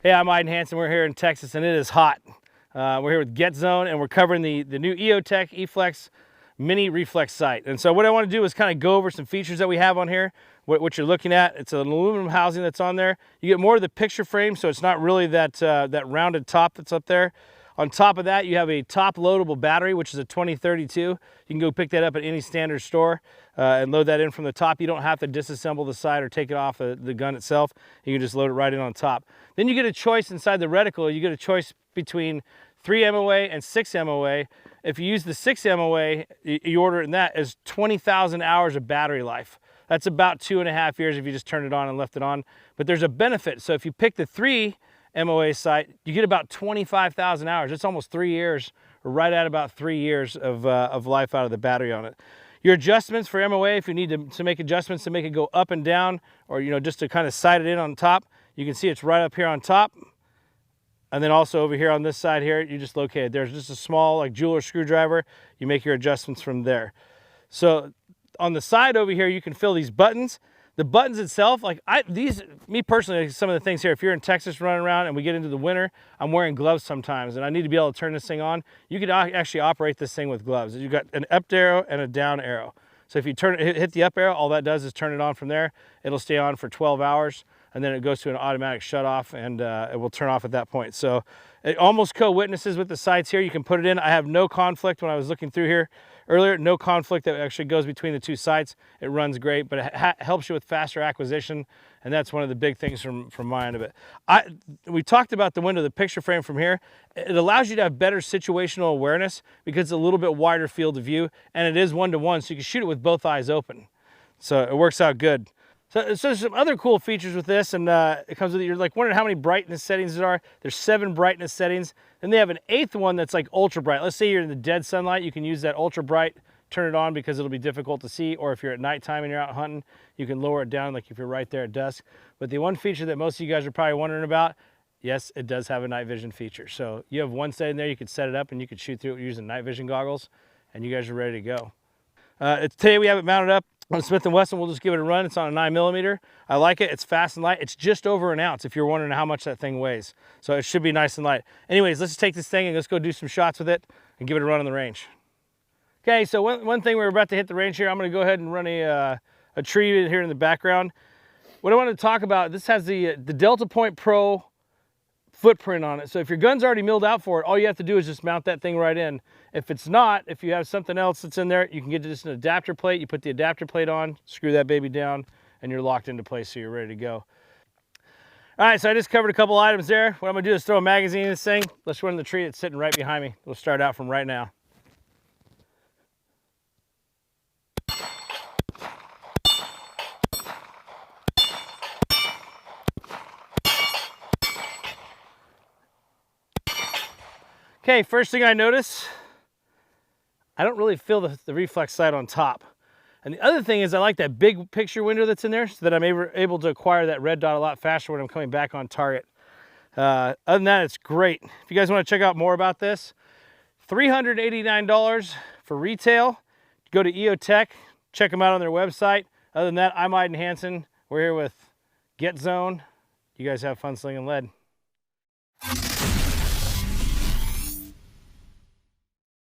Hey, I'm Eydin Hansen. We're here in Texas and it is hot. We're here with GetZone and we're covering the new EOTech EFLX Mini Reflex Sight. And so what I want to do is kind of go over some features that we have on here, what you're looking at. It's an aluminum housing that's on there. You get more of the picture frame, so it's not really that rounded top that's up there. On top of that, you have a top-loadable battery, which is a 2032. You can go pick that up at any standard store and load that in from the top. You don't have to disassemble the sight or take it off the gun itself. You can just load it right in on top. Then you get a choice inside the reticle. You get a choice between 3 MOA and 6 MOA. If you use the 6 MOA, you order it in that as 20,000 hours of battery life. That's about 2.5 years if you just turned it on and left it on. But there's a benefit. So if you pick the 3 MOA sight, you get about 25,000 hours. It's almost 3 years, or right at about 3 years of life out of the battery on it. Your adjustments for MOA, if you need to make adjustments to make it go up and down, or just to kind of sight it in on top, you can see it's right up here on top. And then also over here on this side here, you just locate it. There's just a small like jeweler screwdriver. You make your adjustments from there. So on the side over here, you can fill these buttons. The buttons itself, me personally, some of the things here, if you're in Texas running around and we get into the winter, I'm wearing gloves sometimes and I need to be able to turn this thing on. You can actually operate this thing with gloves. You've got an up arrow and a down arrow. So if you hit the up arrow, all that does is turn it on from there. It'll stay on for 12 hours and then it goes to an automatic shut off and it will turn off at that point. So it almost co-witnesses with the sights here. You can put it in. I have no conflict when I was looking through here earlier, no conflict that actually goes between the two sights. It runs great, but it helps you with faster acquisition, and that's one of the big things from my end of it. We talked about the window, the picture frame from here. It allows you to have better situational awareness because it's a little bit wider field of view, and it is 1-to-1, so you can shoot it with both eyes open. So it works out good. So some other cool features with this, and it comes with, you're like wondering how many brightness settings there are. There's 7 brightness settings. Then they have an 8th one that's like ultra bright. Let's say you're in the dead sunlight, you can use that ultra bright, turn it on because it'll be difficult to see, or if you're at nighttime and you're out hunting, you can lower it down like if you're right there at dusk. But the one feature that most of you guys are probably wondering about, yes, it does have a night vision feature. So you have one setting there, you could set it up and you could shoot through it using night vision goggles, and you guys are ready to go. Today we have it mounted up on Smith & Wesson. We'll just give it a run. It's on a 9mm. I like it. It's fast and light. It's just over an ounce if you're wondering how much that thing weighs. So it should be nice and light. Anyways, let's just take this thing and let's go do some shots with it and give it a run on the range. Okay, so one thing we're about to hit the range here, I'm going to go ahead and run a tree here in the background. What I want to talk about, this has the Delta Point Pro footprint on it. So if your gun's already milled out for it, all you have to do is just mount that thing right in. If it's not, if you have something else that's in there, you can get just an adapter plate. You put the adapter plate on, screw that baby down, and you're locked into place, so you're ready to go. All right, so I just covered a couple items there. What I'm gonna do is throw a magazine in this thing. Let's run the tree that's sitting right behind me. We'll start out from right now. Okay, first thing I notice, I don't really feel the reflex sight on top. And the other thing is I like that big picture window that's in there so that I'm able to acquire that red dot a lot faster when I'm coming back on target. Other than that, it's great. If you guys want to check out more about this, $389 for retail. Go to EOTech, check them out on their website. Other than that, I'm Eydin Hansen. We're here with GetZone. You guys have fun slinging lead.